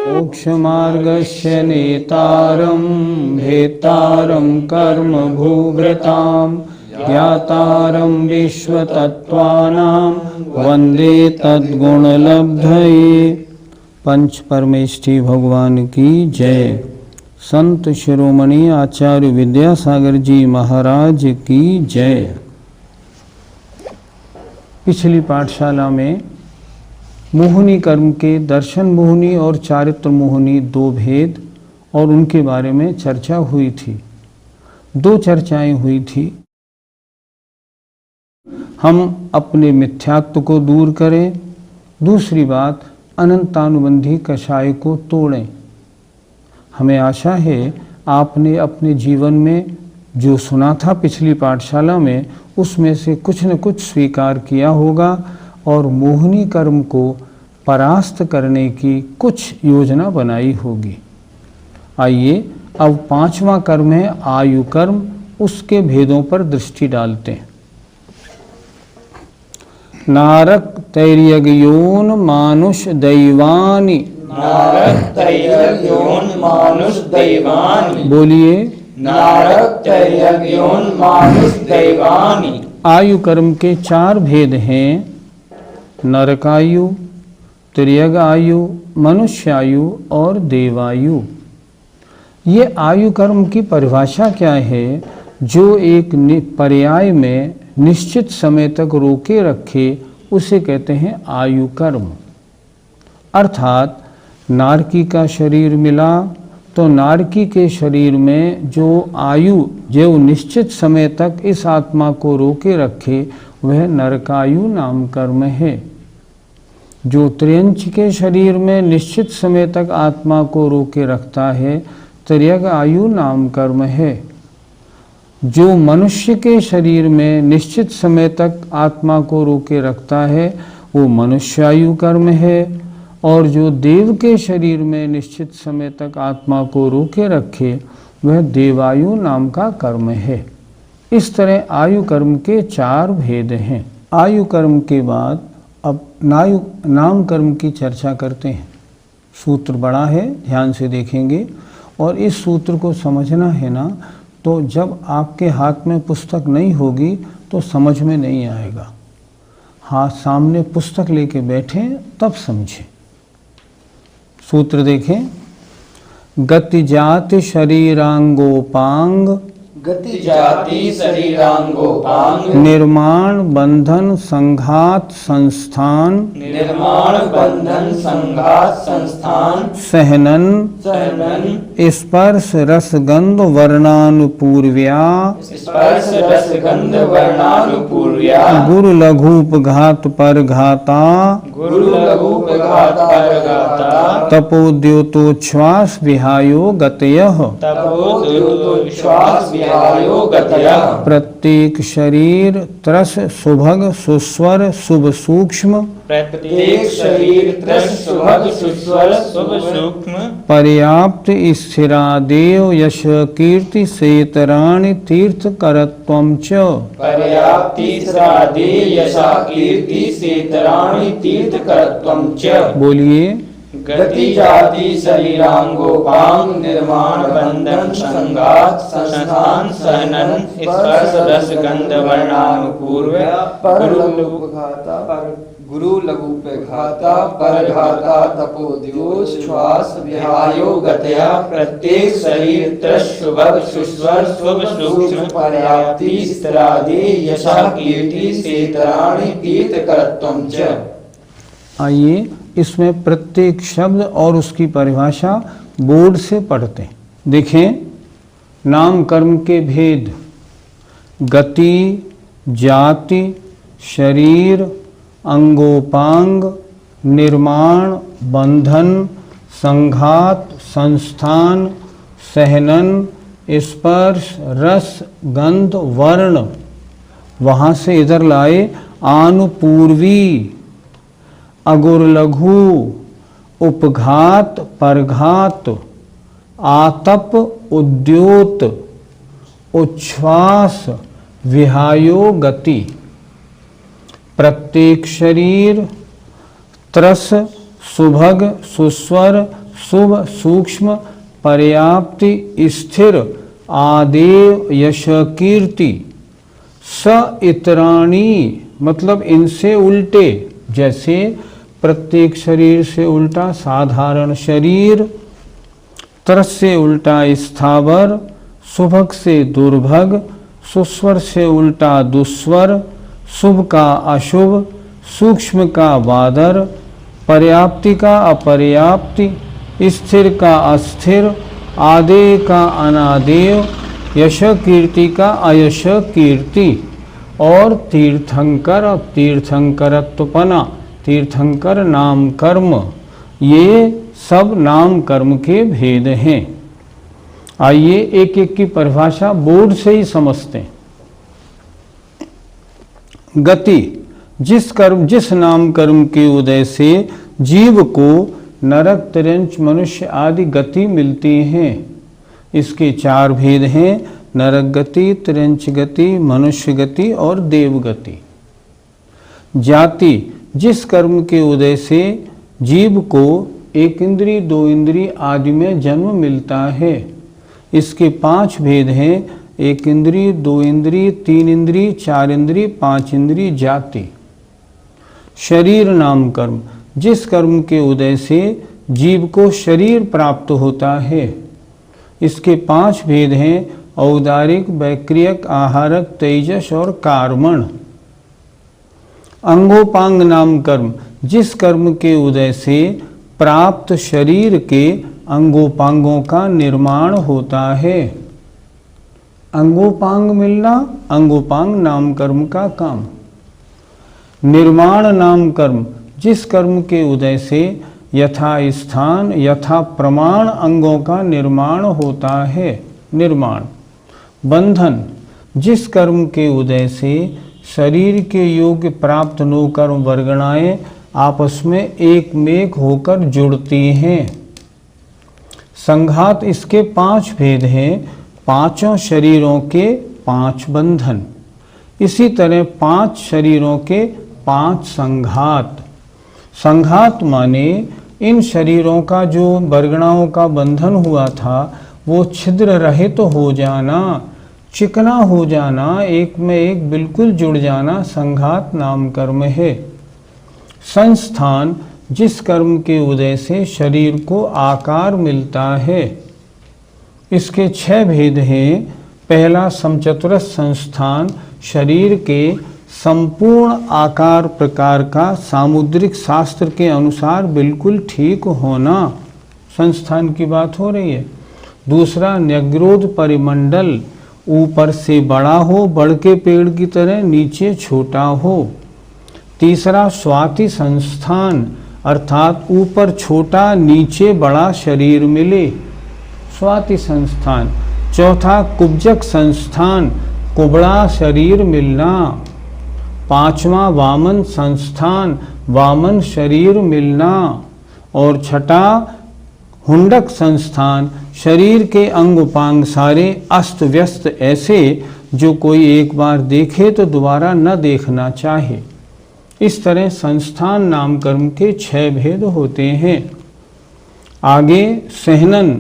मोक्षमार्गस्य नेतारं भेतारं कर्म भूभृतां ज्ञातारं विश्वतत्त्वानां वन्दे तद्गुणलब्धये। पंच परमेष्ठी भगवान की जय। संत शिरोमणि आचार्य विद्यासागर जी महाराज की जय। पिछली पाठशाला में मोहिनी कर्म के दर्शन मोहिनी और चारित्र मोहिनी दो भेद और उनके बारे में चर्चा हुई थी। दो चर्चाएं हुई थी। हम अपने मिथ्यात्व को दूर करें, दूसरी बात अनंतानुबंधी कषाय को तोड़ें। हमें आशा है आपने अपने जीवन में जो सुना था पिछली पाठशाला में उसमें से कुछ न कुछ स्वीकार किया होगा और मोहिनी कर्म को परास्त करने की कुछ योजना बनाई होगी। आइए अब पांचवा कर्म है आयु कर्म, उसके भेदों पर दृष्टि डालते हैं। नारक तैर्यग्योन मानुष दैवानि। नारक तैर्यग्योन मानुष दैवानि। बोलिए नारक तैर्यग्योन मानुष दैवानि। आयु कर्म के चार भेद हैं, नरकायु, त्रियग आयु, मनुष्यायु और देवायु। ये आयु कर्म की परिभाषा क्या है? जो एक पर्याय में निश्चित समय तक रोके रखे उसे कहते हैं आयु कर्म। अर्थात नारकी का शरीर मिला तो नारकी के शरीर में जो आयु जो निश्चित समय तक इस आत्मा को रोके रखे वह नरकायु नाम कर्म है। जो त्र्यंच के शरीर में निश्चित समय तक आत्मा को रोके रखता है त्र्यग आयु नाम कर्म है। जो मनुष्य के शरीर में निश्चित समय तक आत्मा को रोके रखता है वो मनुष्यायु कर्म है और जो देव के शरीर में निश्चित समय तक आत्मा को रोके रखे वह देवायु नाम का कर्म है। इस तरह आयु कर्म के चार भेद हैं। आयु कर्म के बाद अब नाम कर्म की चर्चा करते हैं। सूत्र बड़ा है, ध्यान से देखेंगे और इस सूत्र को समझना है ना, तो जब आपके हाथ में पुस्तक नहीं होगी तो समझ में नहीं आएगा। हाथ सामने पुस्तक लेके बैठें तब समझें। सूत्र देखें। गति जाति शरीरांगोपांग। गति जाति शरीरांगोपांग। निर्माण बंधन संघात संस्थान। निर्माण बंधन संघात संस्थान। सहनन सहनन। स्पर्श रसगंध वर्णानुपूर्व्या। स्पर्श रसगंध वर्णानुपूर्व्या। गुरु लघुपघात पर घाता। गुरु लघुपघात पर घाता। तपोद्योतोच्छ्वास विहायो गतयः। तपोद्योतोच्छ्वास विहायो गतयः। प्रत्येक शरीर त्रस सुभग सुस्वर शुभ सूक्ष्म। प्रत्येक शरीर त्रस सुभग सुस्वर शुभ सूक्ष्म। पर्याप्त स्थिरादेव यश कीर्ति सेतराणि तीर्थ करत्वं च। पर्याप्ति श्रादे यशा कीर्ति सेतराणि तीर्थ करत्वं च। बोलिए। गति जाति शरीरांगोपांग। निर्माण बंधन संघात संस्थान। सहनन स्पर्श रसगंध वर्णानुपूर्व। गुरु लघुपघाता परघाता तपोद्योतोच्छ्वास विहायो गतया। प्रत्येक शरीर त्रस सुभग सुस्वर शुभ सूक्ष्म। पर्याप्ति स्थिरादि यशा कीर्ति सेतराणि तीर्थ करत्वं च। आइए इसमें प्रत्येक शब्द और उसकी परिभाषा बोर्ड से पढ़ते हैं। देखें, नाम कर्म के भेद। गति, जाति, शरीर, अंगोपांग, निर्माण, बंधन, संघात, संस्थान, सहनन, स्पर्श, रस, गंध, वर्ण, वहाँ से इधर लाए आनुपूर्वी, अगुरलघु, उपघात, परघात, आतप, उद्योत, उच्छ्वास, विहायो, गति। प्रत्येक शरीर, त्रस, सुभग, सुस्वर, शुभ, सूक्ष्म, पर्याप्ति, स्थिर, आदेव, यश, कीर्ति। स इतराणी मतलब इनसे उल्टे, जैसे प्रत्येक शरीर से उल्टा साधारण शरीर, त्रस से उल्टा स्थावर, सुभग से दुर्भग, सुस्वर से उल्टा दुस्वर, शुभ का अशुभ, सूक्ष्म का बादर, पर्याप्ति का अपर्याप्ति, स्थिर का अस्थिर, आदेय का अनादेय, यश कीर्ति का अयश कीर्ति। और तीर्थंकर, तीर्थंकरत्वपना, तीर्थंकर नाम कर्म, ये सब नाम कर्म के भेद हैं। आइए एक एक की परिभाषा बोर्ड से ही समझते हैं। गति, जिस नाम कर्म के उदय से जीव को नरक, तिरंच, मनुष्य आदि गति मिलती हैं। इसके 4 भेद हैं, नरक गति, तिरंच गति, मनुष्य गति और देव गति। जाति, जिस कर्म के उदय से जीव को 1 इंद्रिय, 2 इंद्रिय आदि में जन्म मिलता है। इसके 5 भेद हैं, 1 इंद्रिय, 2 इंद्रिय, 3 इंद्रिय, 4 इंद्रिय, 5 इंद्रिय, जाति। शरीर नाम कर्म, जिस कर्म के उदय से जीव को शरीर प्राप्त होता है। इसके 5 भेद हैं, औदारिक, वैक्रियक, आहारक, तेजस और कार्मण। अंगोपांग नाम कर्म, जिस कर्म के उदय से प्राप्त शरीर के अंगोपांगों का निर्माण होता है। अंगोपांग मिलना अंगोपांग नाम कर्म का काम। निर्माण नाम कर्म, जिस कर्म के उदय से यथा स्थान, यथा प्रमाण अंगों का निर्माण होता है, निर्माण। बंधन, जिस कर्म के उदय से शरीर के योग्य प्राप्त नो कर्म वर्गणाएं आपस में एक मेक होकर जुड़ती हैं। संघात, इसके 5 भेद हैं, 5 शरीरों के 5 बंधन। इसी तरह 5 शरीरों के 5 संघात। संघात माने इन शरीरों का जो वर्गणाओं का बंधन हुआ था वो छिद्र रहित तो हो जाना, चिकना हो जाना, एक में एक बिल्कुल जुड़ जाना संघात नाम कर्म है। संस्थान, जिस कर्म के उदय से शरीर को आकार मिलता है। इसके 6 भेद हैं। पहला समचतुरस संस्थान, शरीर के संपूर्ण आकार प्रकार का सामुद्रिक शास्त्र के अनुसार बिल्कुल ठीक होना, संस्थान की बात हो रही है। दूसरा न्यग्रोध परिमंडल, ऊपर से बड़ा हो, बड़ के पेड़ की तरह, नीचे छोटा हो। तीसरा स्वाति संस्थान, अर्थात ऊपर छोटा नीचे बड़ा शरीर मिले, स्वाति संस्थान। चौथा कुब्जक संस्थान, कुबड़ा शरीर मिलना। पांचवा वामन संस्थान, वामन शरीर मिलना। और छठा हुंडक संस्थान, शरीर के अंग उपांग सारे अस्त व्यस्त ऐसे जो कोई एक बार देखे तो दोबारा न देखना चाहे। इस तरह संस्थान नाम कर्म के 6 भेद होते हैं। आगे सहनन,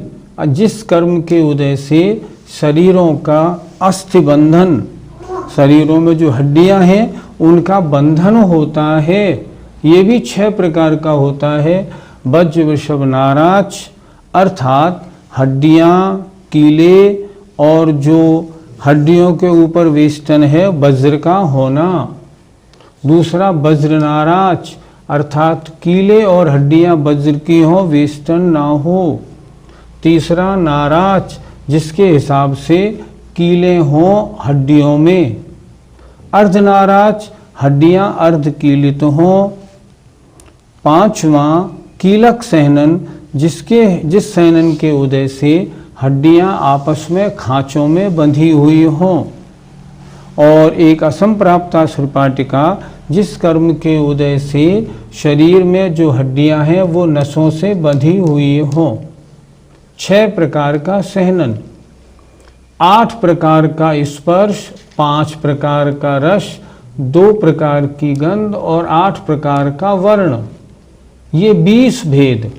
जिस कर्म के उदय से शरीरों का अस्थि बंधन, शरीरों में जो हड्डियां हैं उनका बंधन होता है, ये भी 6 प्रकार का होता है। वज्र वृषभ नाराज, अर्थात हड्डियां, कीले और जो हड्डियों के ऊपर वेष्टन है वज्र का होना। दूसरा वज्र नाराज, अर्थात कीले और हड्डियां वज्र की हो, वेष्टन ना हो। तीसरा नाराज, जिसके हिसाब से कीले हों हड्डियों में। अर्धनाराज, हड्डियां अर्ध कीलित हों। पांचवा कीलक सहनन, जिस सहनन के उदय से हड्डियां आपस में खांचों में बंधी हुई हों। और एक असंप्राप्ता श्रीपाटिका, जिस कर्म के उदय से शरीर में जो हड्डियां हैं वो नसों से बंधी हुई हों। 6 प्रकार का सहनन, 8 प्रकार का स्पर्श, 5 प्रकार का रस, 2 प्रकार की गंध और 8 प्रकार का वर्ण, ये 20 भेद।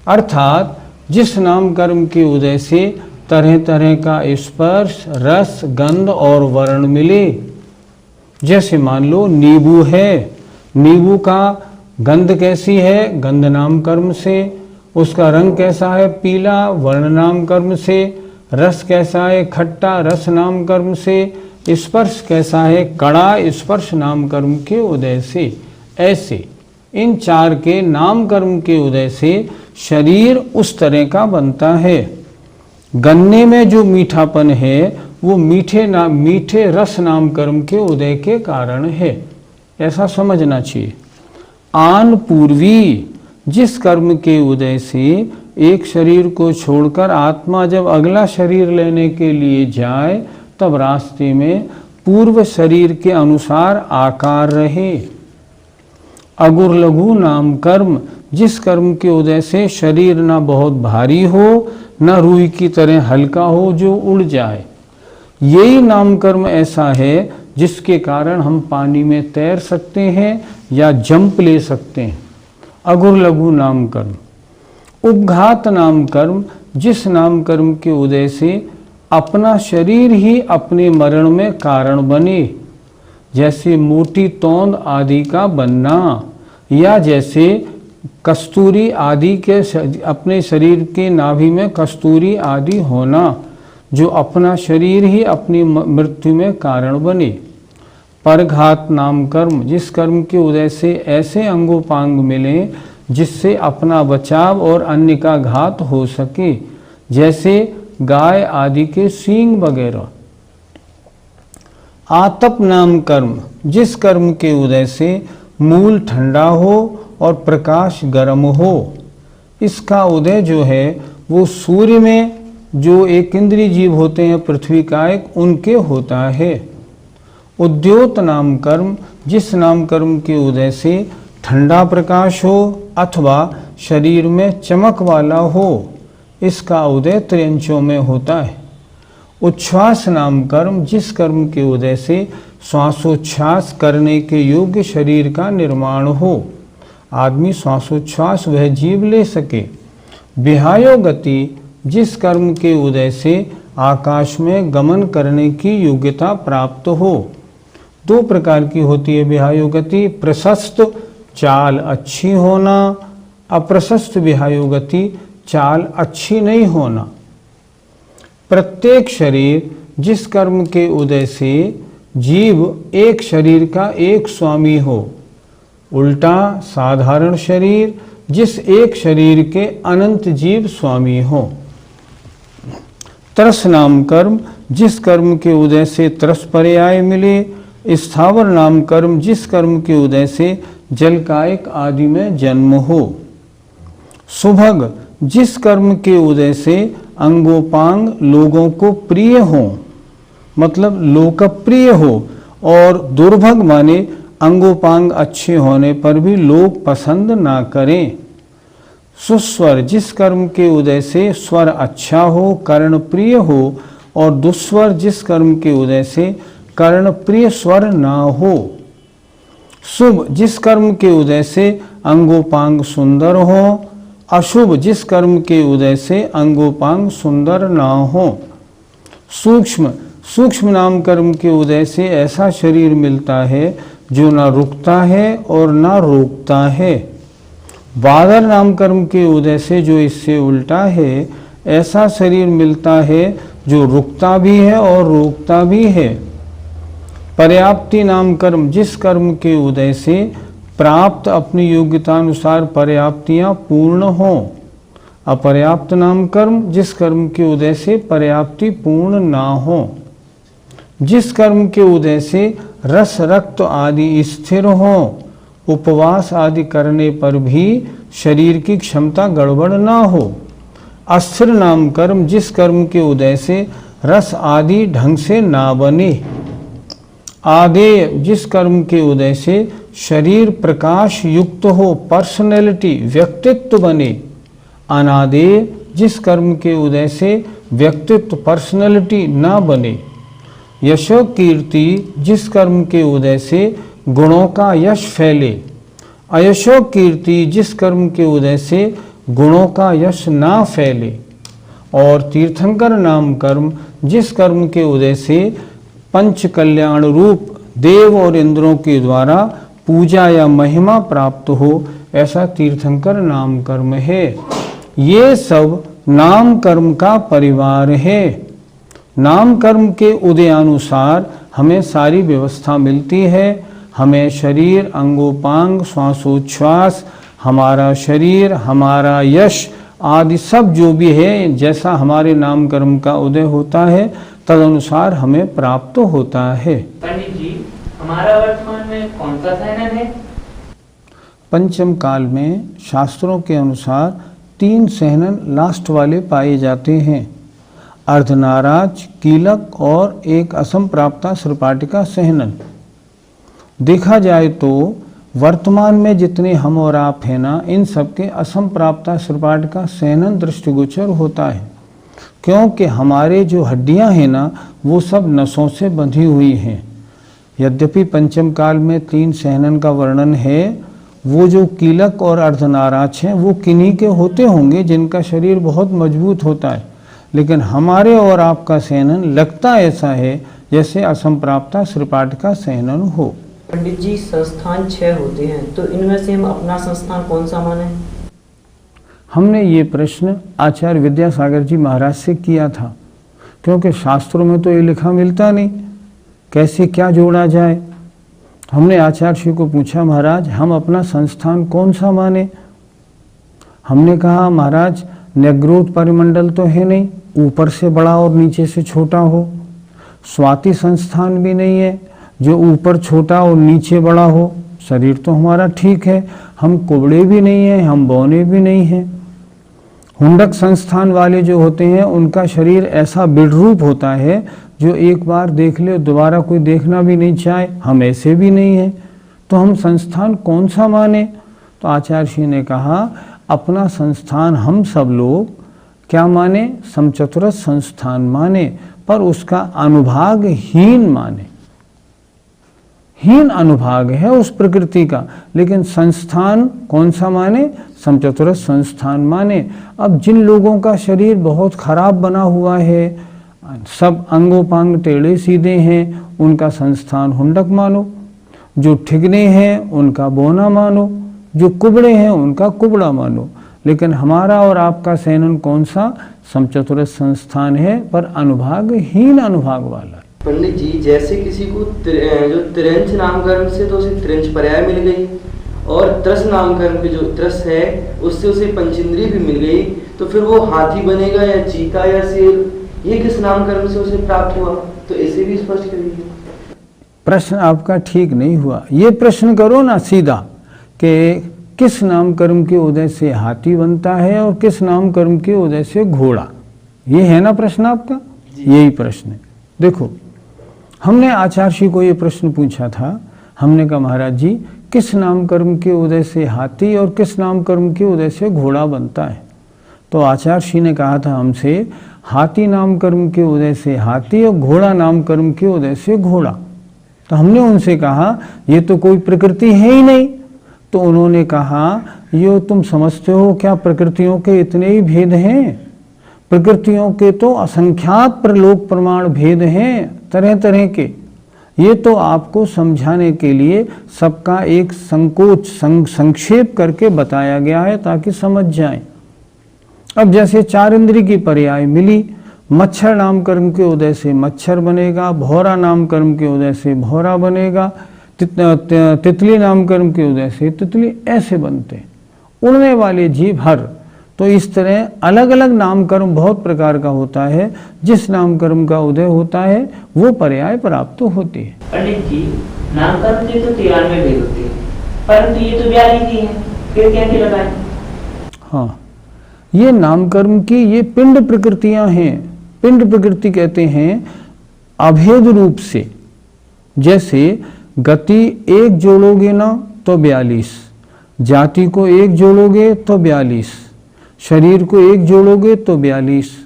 अर्थात जिस नाम कर्म के उदय से तरह तरह का स्पर्श, रस, गंध और वर्ण मिले। जैसे मान लो नींबू है, नींबू का गंध कैसी है, गंध नाम कर्म से। उसका रंग कैसा है, पीला, वर्ण नाम कर्म से। रस कैसा है, खट्टा, रस नाम कर्म से। स्पर्श कैसा है, कड़ा, स्पर्श नाम कर्म के उदय से। ऐसे इन 4 के नाम कर्म के उदय से शरीर उस तरह का बनता है। गन्ने में जो मीठापन है वो मीठे रस नाम कर्म के उदय के कारण है, ऐसा समझना चाहिए। आन पूर्वी, जिस कर्म के उदय से एक शरीर को छोड़कर आत्मा जब अगला शरीर लेने के लिए जाए तब रास्ते में पूर्व शरीर के अनुसार आकार रहे। अगुर लघु नाम कर्म, जिस कर्म के उदय से शरीर न बहुत भारी हो न रुई की तरह हल्का हो जो उड़ जाए। यही नाम कर्म ऐसा है जिसके कारण हम पानी में तैर सकते हैं या जंप ले सकते हैं। अगुर लघु नाम कर्म। उपघात नाम कर्म, जिस नाम कर्म के उदय से अपना शरीर ही अपने मरण में कारण बने, जैसे मोटी तोंद आदि का बनना, या जैसे कस्तूरी आदि के अपने शरीर के नाभि में कस्तूरी आदि होना, जो अपना शरीर ही अपनी मृत्यु में कारण बने। परघात नाम कर्म, जिस कर्म के उदय से ऐसे अंगोपांग मिले जिससे अपना बचाव और अन्य का घात हो सके, जैसे गाय आदि के सींग वगैरह। आतप नाम कर्म, जिस कर्म के उदय से मूल ठंडा हो और प्रकाश गर्म हो। इसका उदय जो है वो सूर्य में जो एक इंद्रिय जीव होते हैं पृथ्वी कायक, उनके होता है। उद्योत नाम कर्म, जिस नाम कर्म के उदय से ठंडा प्रकाश हो अथवा शरीर में चमक वाला हो, इसका उदय त्रियंचों में होता है। उच्छ्वास नाम कर्म, जिस कर्म के उदय से श्वासोच्छ्वास करने के योग्य शरीर का निर्माण हो, आदमी श्वासोच्छ्वास वह जीव ले सके। विहायो गति, जिस कर्म के उदय से आकाश में गमन करने की योग्यता प्राप्त हो। 2 प्रकार की होती है विहायो गति, प्रशस्त चाल अच्छी होना, अप्रशस्त विहायो गति चाल अच्छी नहीं होना। प्रत्येक शरीर, जिस कर्म के उदय से जीव एक शरीर का एक स्वामी हो। उल्टा साधारण शरीर, जिस एक शरीर के अनंत जीव स्वामी हो। तरस नाम कर्म, जिस कर्म के उदय से तरस पर्याय मिले। स्थावर नाम कर्म, जिस कर्म के उदय से जलकायक आदि में जन्म हो। सुभग, जिस कर्म के उदय से अंगोपांग लोगों को प्रिय हो, मतलब लोकप्रिय हो। और दुर्भग माने अंगोपांग अच्छे होने पर भी लोग पसंद ना करें। सुस्वर, जिस कर्म के उदय से स्वर अच्छा हो, कर्ण प्रिय हो। और दुस्वर, जिस कर्म के उदय से कर्ण प्रिय स्वर ना हो। शुभ, जिस कर्म के उदय से अंगोपांग सुंदर हो। अशुभ, जिस कर्म के उदय से अंगोपांग सुंदर ना हो। सूक्ष्म, सूक्ष्म नाम कर्म के उदय से ऐसा शरीर मिलता है जो ना रुकता है और ना रोकता है। बादर नाम कर्म के उदय से जो इससे उल्टा है, ऐसा शरीर मिलता है जो रुकता भी है और रोकता भी है। पर्याप्ति नाम कर्म, जिस कर्म के उदय से प्राप्त अपनी योग्यतानुसार पर्याप्तियां पूर्ण हों। अपर्याप्त नाम कर्म, जिस कर्म के उदय से पर्याप्ति पूर्ण ना हो। जिस कर्म के उदय से रस रक्त आदि स्थिर हो उपवास आदि करने पर भी शरीर की क्षमता गड़बड़ ना हो। अस्थिर नाम कर्म जिस कर्म के उदय से रस आदि ढंग से ना बने। आदेय जिस कर्म के उदय से शरीर प्रकाश युक्त हो, पर्सनैलिटी व्यक्तित्व बने। अनादेय जिस कर्म के उदय से व्यक्तित्व पर्सनैलिटी ना बने। यशो कीर्ति जिस कर्म के उदय से गुणों का यश फैले। अयशो कीर्ति जिस कर्म के उदय से गुणों का यश ना फैले। और तीर्थंकर नाम कर्म जिस कर्म के उदय से पंच कल्याण रूप देव और इंद्रों के द्वारा पूजा या महिमा प्राप्त हो, ऐसा तीर्थंकर नाम कर्म है। ये सब नाम कर्म का परिवार है। नाम कर्म के उदयानुसार हमें सारी व्यवस्था मिलती है। हमें शरीर, अंगोपांग, श्वासोच्छ्वास, हमारा शरीर, हमारा यश आदि सब जो भी है, जैसा हमारे नाम कर्म का उदय होता है तदनुसार हमें प्राप्त होता है। पंडित जी, हमारा वर्तमान में कौन सा सहनन है? पंचम काल में शास्त्रों के अनुसार 3 सहनन लास्ट वाले पाए जाते हैं। अर्धनाराज, कीलक और एक असंप्राप्ता श्रपाटिका सहनन। देखा जाए तो वर्तमान में जितने हम और आप हैं ना, इन सबके असंप्राप्ता श्रपाटिका सहनन दृष्टिगोचर होता है, क्योंकि हमारे जो हड्डियां हैं ना वो सब नसों से बंधी हुई हैं। यद्यपि पंचम काल में 3 सहनन का वर्णन है, वो जो कीलक और अर्धनाराज हैं वो किन्हीं के होते होंगे जिनका शरीर बहुत मजबूत होता है, लेकिन हमारे और आपका सहनन लगता ऐसा है जैसे असंप्राप्ता श्रपाटिका सहनन हो। पंडित जी, संस्थान 6 होते हैं, तो इनमें से हम अपना संस्थान कौन सा माने? हमने ये प्रश्न आचार्य विद्यासागर जी महाराज से किया था, क्योंकि शास्त्रों में तो ये लिखा मिलता नहीं, कैसे क्या जोड़ा जाए। हमने आचार्य श्री को पूछा, महाराज हम अपना संस्थान कौन सा माने? हमने कहा, महाराज न्यग्रोध परिमंडल तो है नहीं, ऊपर से बड़ा और नीचे से छोटा हो। स्वाति संस्थान भी नहीं है जो ऊपर छोटा और नीचे बड़ा हो। शरीर तो हमारा ठीक है, हम कुबड़े भी नहीं हैं, हम बौने भी नहीं हैं। हुंडक संस्थान वाले जो होते हैं उनका शरीर ऐसा बिडरूप होता है जो एक बार देख ले दोबारा कोई देखना भी नहीं चाहे। हम ऐसे भी नहीं हैं, तो हम संस्थान कौन सा माने? तो आचार्य श्री ने कहा, अपना संस्थान हम सब लोग क्या माने? समचतुरस संस्थान माने, पर उसका अनुभाग हीन माने। हीन अनुभाग है उस प्रकृति का, लेकिन संस्थान कौन सा माने? समचतुरस संस्थान माने। अब जिन लोगों का शरीर बहुत खराब बना हुआ है, सब अंगोपांग टेढ़े सीधे हैं, उनका संस्थान हुंडक मानो। जो ठिगने हैं उनका बौना मानो, जो कुबड़े हैं उनका कुबड़ा मानो। लेकिन हमारा और आपका सहनन कौन सा? समचतुरस संस्थान है, पर अनुभाग हीन अनुभाग वाला। पंडित जी, जैसे किसी को जो त्रिंच नाम कर्म से तो उसे त्रिंच पर्याय मिल गई, और त्रस नाम कर्म की जो त्रस है उससे उसे पंचेंद्रिय भी मिल गई, तो फिर वो हाथी बनेगा या चीता या शेर? ये किस नाम कर्म से उसे प्राप्त हुआ? तो इसे भी स्पष्ट करिए। प्रश्न आपका ठीक नहीं हुआ। ये प्रश्न करो ना सीधा कि किस नाम कर्म के उदय से हाथी बनता है और किस नाम कर्म के उदय से घोड़ा। ये है ना प्रश्न आपका? यही प्रश्न है। देखो, हमने आचार्य श्री को ये प्रश्न पूछा था। हमने कहा, महाराज जी किस नाम कर्म के उदय से हाथी और किस नाम कर्म के उदय से घोड़ा बनता है? तो आचार्य श्री ने कहा था हमसे, हाथी नाम कर्म के उदय से हाथी और घोड़ा नाम कर्म के उदय से घोड़ा। तो हमने उनसे कहा, ये तो कोई प्रकृति है ही नहीं। तो उन्होंने कहा, ये तुम समझते हो क्या प्रकृतियों के इतने ही भेद हैं? प्रकृतियों के तो असंख्यात प्रलोक प्रमाण भेद हैं, तरह तरह के। ये तो आपको समझाने के लिए सबका एक संक्षेप करके बताया गया है ताकि समझ जाएं। अब जैसे 4 इंद्रिय की पर्याय मिली, मच्छर नाम कर्म के उदय से मच्छर बनेगा, भौरा नाम कर्म के उदय से भौरा बनेगा, तितली नाम कर्म के उदय से तितली, ऐसे बनते हैं उड़ने वाले जीव हर। तो इस तरह अलग अलग नाम कर्म बहुत प्रकार का होता है। जिस नाम कर्म का उदय होता है वो पर्याय प्राप्त होती है। पंडित जी, नाम कर्म के तो 93 भेद होते हैं, परंतु ये तो 42 ही है, फिर कैसे लगाए? हाँ, ये नामकर्म की ये पिंड प्रकृतियां हैं। पिंड प्रकृति कहते हैं अभेद रूप से। जैसे गति 1 जोड़ोगे ना तो 42, जाति को 1 जोड़ोगे तो 42, शरीर को 1 जोड़ोगे तो 42।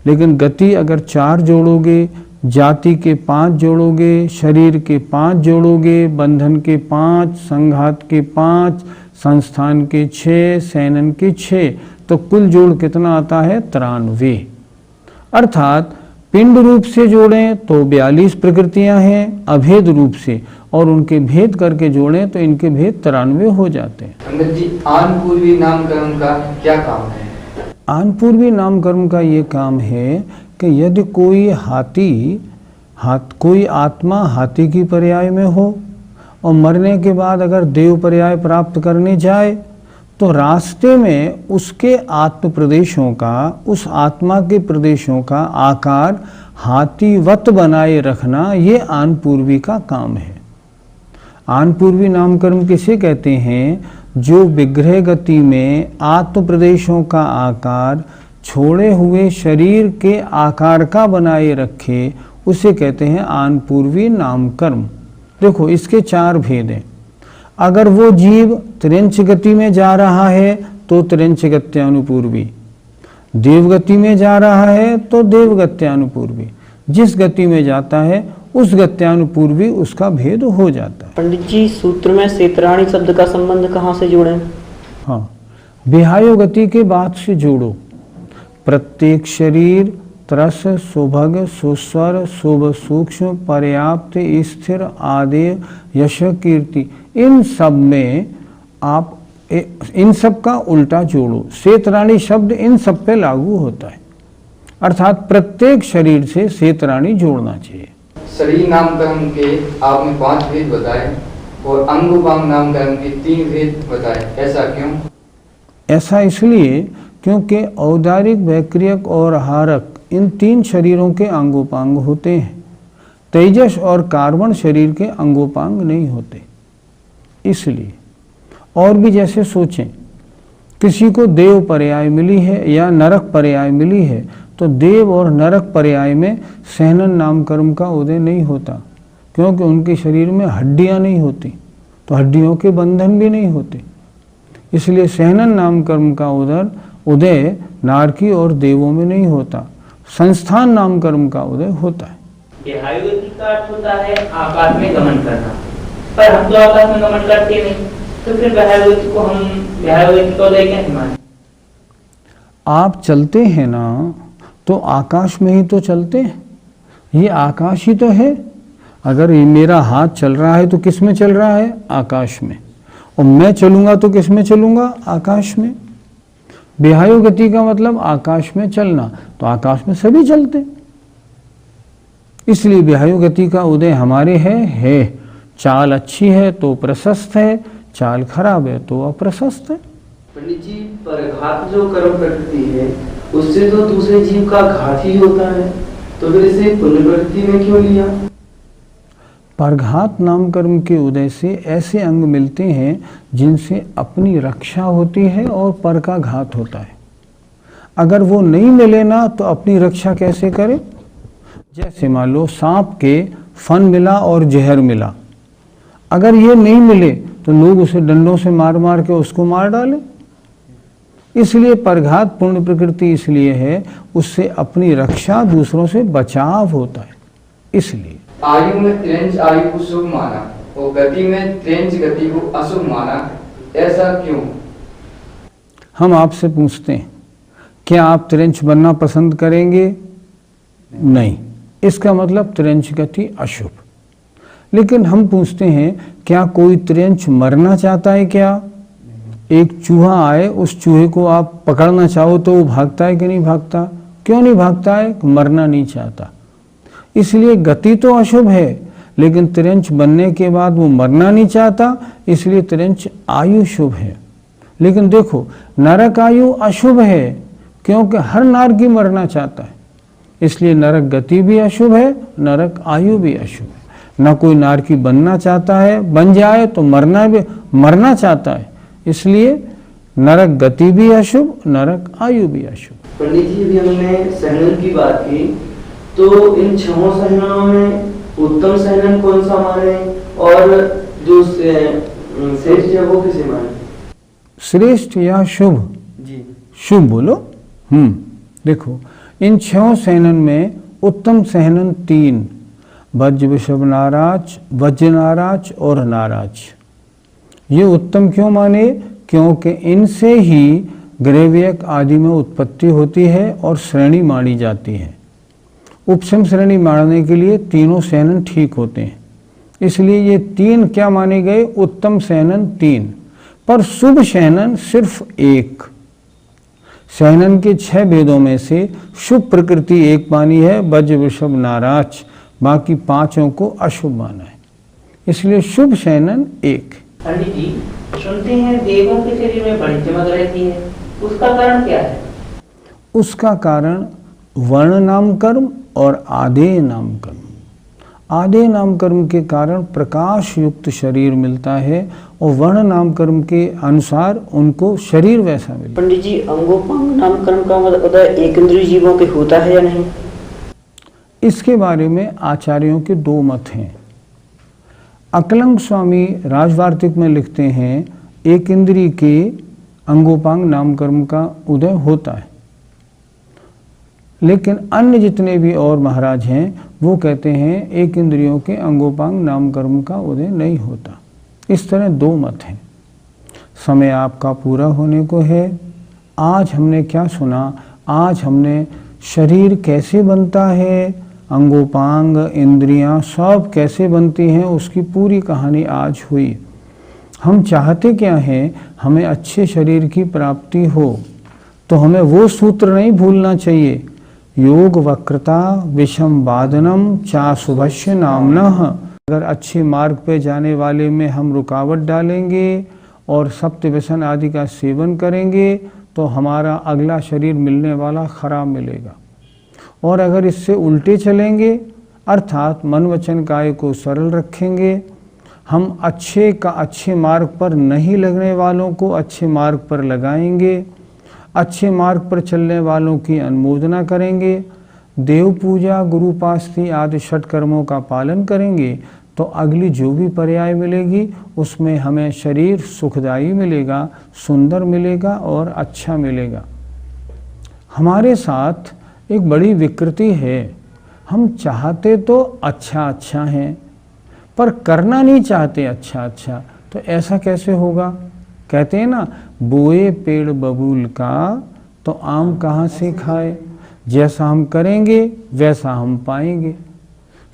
लेकिन गति अगर 4 जोड़ोगे, जाति के 5 जोड़ोगे, शरीर के 5 जोड़ोगे, बंधन के 5, संघात के 5, संस्थान के 6, सैनन के 6, तो कुल जोड़ कितना आता है? 93। अर्थात पिंड रूप से जोड़ें तो 42 प्रकृतियां हैं अभेद रूप से, और उनके भेद करके जोड़ें तो इनके भेद 93 हो जाते हैं। पंडित जी, आनपूर्वी नामकरण का क्या काम है? आनपूर्वी नामकर्म का ये काम है कि यदि कोई कोई आत्मा हाथी की पर्याय में हो और मरने के बाद अगर देव पर्याय प्राप्त करने जाए, तो रास्ते में उसके आत्म प्रदेशों का, उस आत्मा के प्रदेशों का आकार हाथीवत बनाए रखना, ये आनपूर्वी का काम है। आनपूर्वी नामकर्म किसे कहते हैं? जो विग्रह गति में आत्म प्रदेशों का आकार छोड़े हुए शरीर के आकार का बनाए रखे, उसे कहते हैं आनपूर्वी नामकर्म। देखो, इसके 4 भेद हैं। अगर वो जीव त्रिंच गति में जा रहा है तो त्रिंच गत्यानुपूर्वी, देवगति में जा रहा है तो देवगत्यानुपूर्वी, जिस गति में जाता है उस गत्यानुपूर्वी उसका भेद हो जाता है। पंडित जी, सूत्र में शेतराणी शब्द का संबंध कहाँ से जोड़ें? हाँ, विहायो गति के बाद से जोड़ो। प्रत्येक शरीर त्रस, सुभग, सुस्वर, शुभ, सूक्ष्म, पर्याप्त, स्थिर, आदेय, यश, कीर्ति, इन सब में आप इन सब का उल्टा जोड़ो। शेतराणी शब्द इन सब पे लागू होता है, अर्थात प्रत्येक शरीर से शेतराणी जोड़ना चाहिए। शरीर नामकरण के आपने 5 भेद बताए और अंगोपांग नामकरण के 3 भेद बताए, ऐसा क्यों? ऐसा इसलिए क्योंकि औदारिक, वैक्रियक और हारक इन 3 शरीरों के अंगोपांग होते हैं। तेजस और कार्बन शरीर के अंगोपांग नहीं होते, इसलिए। और भी जैसे सोचें, किसी को देव पर्याय मिली है या नरक पर्याय मिली है, तो देव और नरक पर्याय में सहनन नामकर्म का उदय नहीं होता, क्योंकि उनके शरीर में हड्डियां नहीं होती, तो हड्डियों के बंधन भी नहीं होते। इसलिए सहनन नामकर्म का उदय नारकी और देवों में नहीं होता, संस्थान नामकर्म का उदय होता है। विहायोगति का अर्थ होता है आकाश में गमन करना, पर हम तो आकाश में गमन करते नहीं, तो फिर विहायोगति को हम विहायोगति का उदय कैसे माने? आप चलते हैं ना, तो आकाश में ही तो चलते हैं, ये आकाश ही तो है। अगर ये मेरा हाथ चल रहा है तो किस में चल रहा है? आकाश में। और मैं चलूंगा तो किस में चलूंगा? आकाश में। विहायो गति का मतलब आकाश में चलना, तो आकाश में सभी चलते। इसलिए विहायो गति का उदय हमारे है। चाल अच्छी है तो प्रशस्त है, चाल खराब है तो अप्रशस्त है। पंडित जी, परघात जो कर्म प्रकृति है, उससे तो दूसरे जीव का घात ही होता है, तो फिर इसे पुण्य प्रकृति में क्यों लिया? परघात नाम कर्म के उदय से ऐसे अंग मिलते हैं जिनसे अपनी रक्षा होती है और पर का घात होता है। अगर वो नहीं मिले ना, तो अपनी रक्षा कैसे करे? जैसे मान लो सांप के फन मिला और जहर मिला, अगर ये नहीं मिले तो लोग उसे डंडों से मार मार के उसको मार डाले। इसलिए परघात पूर्ण प्रकृति इसलिए है, उससे अपनी रक्षा, दूसरों से बचाव होता है। इसलिए आयु में त्रेंच आयु को शुभ माना और गति में त्रेंच गति को अशुभ माना, ऐसा क्यों? हम आपसे पूछते हैं, क्या आप त्रेंच बनना पसंद करेंगे? नहीं, इसका मतलब त्रेंच गति अशुभ। लेकिन हम पूछते हैं, क्या कोई त्रेंच मरना चाहता है? क्या एक चूहा आए, उस चूहे को आप पकड़ना चाहो तो वो भागता है कि नहीं भागता? क्यों नहीं भागता है? मरना नहीं चाहता। इसलिए गति तो अशुभ है, लेकिन त्रेंच बनने के बाद वो मरना नहीं चाहता, इसलिए त्रेंच आयु शुभ है। लेकिन देखो, नरक आयु अशुभ है, क्योंकि हर नारकी मरना चाहता है, इसलिए नरक गति भी अशुभ है, नरक आयु भी अशुभ है। न कोई नारकी बनना चाहता है, बन जाए तो मरना चाहता है। इसलिए नरक गति भी अशुभ, नरक आयु भी अशुभ। पंडित जी, अभी हमने सहनन की बात की, तो इन छहों सहननों में उत्तम सहनन कौन सा माने और जो श्रेष्ठ है वो किसे माने? श्रेष्ठ या शुभ? जी, शुभ बोलो। देखो, इन छहों सहनन में उत्तम सहनन 3, वज्र वृषभ नाराज, वज्र नाराज और नाराज। ये उत्तम क्यों माने? क्योंकि इनसे ही ग्रहव्यक आदि में उत्पत्ति होती है और श्रेणी मानी जाती है। उपशम श्रेणी मारने के लिए तीनों सहनन ठीक होते हैं, इसलिए ये 3 क्या माने गए? उत्तम सहनन 3। पर शुभ सहनन सिर्फ 1। सहनन के 6 भेदों में से शुभ प्रकृति 1 मानी है, वज्र वृषभ नाराज, बाकी 5 को अशुभ माना है, इसलिए शुभ सहनन 1। पंडित जी, सुनते हैं देवों के शरीर में बड़ी चमक रहती है, उसका कारण क्या है? उसका कारण वर्ण नाम कर्म और आदेय नाम कर्म। आदेय नाम कर्म के कारण प्रकाश युक्त शरीर मिलता है और वर्ण नाम कर्म के अनुसार उनको शरीर वैसा मिलता है। पंडित जी, अंगोपांग नाम कर्म का मतलब उदय एक इंद्रिय जीवों के होता है या नहीं? इसके बारे में आचार्यों के 2 मत हैं। अकलंग स्वामी राजवार्तिक में लिखते हैं, एक इंद्रिय के अंगोपांग नाम कर्म का उदय होता है, लेकिन अन्य जितने भी और महाराज हैं वो कहते हैं एक इंद्रियों के अंगोपांग नाम कर्म का उदय नहीं होता। इस तरह 2 मत हैं। समय आपका पूरा होने को है। आज हमने क्या सुना? आज हमने शरीर कैसे बनता है, अंगोपांग, इंद्रियां सब कैसे बनती हैं, उसकी पूरी कहानी आज हुई। हम चाहते क्या हैं? हमें अच्छे शरीर की प्राप्ति हो, तो हमें वो सूत्र नहीं भूलना चाहिए, योग वक्रता विषम वादनम चा शुभस्य नामनः। अगर अच्छे मार्ग पे जाने वाले में हम रुकावट डालेंगे और सप्त व्यसन आदि का सेवन करेंगे तो हमारा अगला शरीर मिलने वाला खराब मिलेगा। और अगर इससे उल्टे चलेंगे, अर्थात मन वचन काया को सरल रखेंगे, हम अच्छे मार्ग पर नहीं लगने वालों को अच्छे मार्ग पर लगाएंगे, अच्छे मार्ग पर चलने वालों की अनुमोदना करेंगे, देव पूजा, गुरुपास्ति आदि षट कर्मों का पालन करेंगे, तो अगली जो भी पर्याय मिलेगी उसमें हमें शरीर सुखदायी मिलेगा, सुंदर मिलेगा और अच्छा मिलेगा। हमारे साथ एक बड़ी विकृति है, हम चाहते तो अच्छा हैं पर करना नहीं चाहते अच्छा, तो ऐसा कैसे होगा? कहते हैं ना, बोए पेड़ बबूल का तो आम कहाँ से खाए। जैसा हम करेंगे वैसा हम पाएंगे।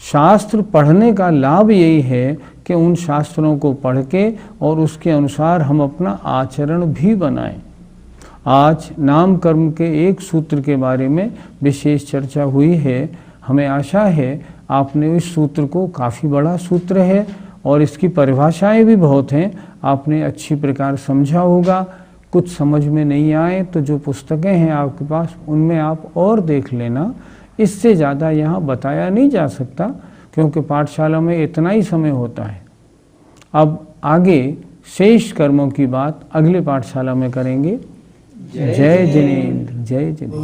शास्त्र पढ़ने का लाभ यही है कि उन शास्त्रों को पढ़ के और उसके अनुसार हम अपना आचरण भी बनाएं। आज नाम कर्म के एक सूत्र के बारे में विशेष चर्चा हुई है। हमें आशा है आपने इस सूत्र को, काफ़ी बड़ा सूत्र है और इसकी परिभाषाएं भी बहुत हैं, आपने अच्छी प्रकार समझा होगा। कुछ समझ में नहीं आए तो जो पुस्तकें हैं आपके पास उनमें आप और देख लेना। इससे ज़्यादा यहाँ बताया नहीं जा सकता क्योंकि पाठशाला में इतना ही समय होता है। अब आगे शेष कर्मों की बात अगले पाठशाला में करेंगे। जय जिनेंद्र, जय जिनेंद्र।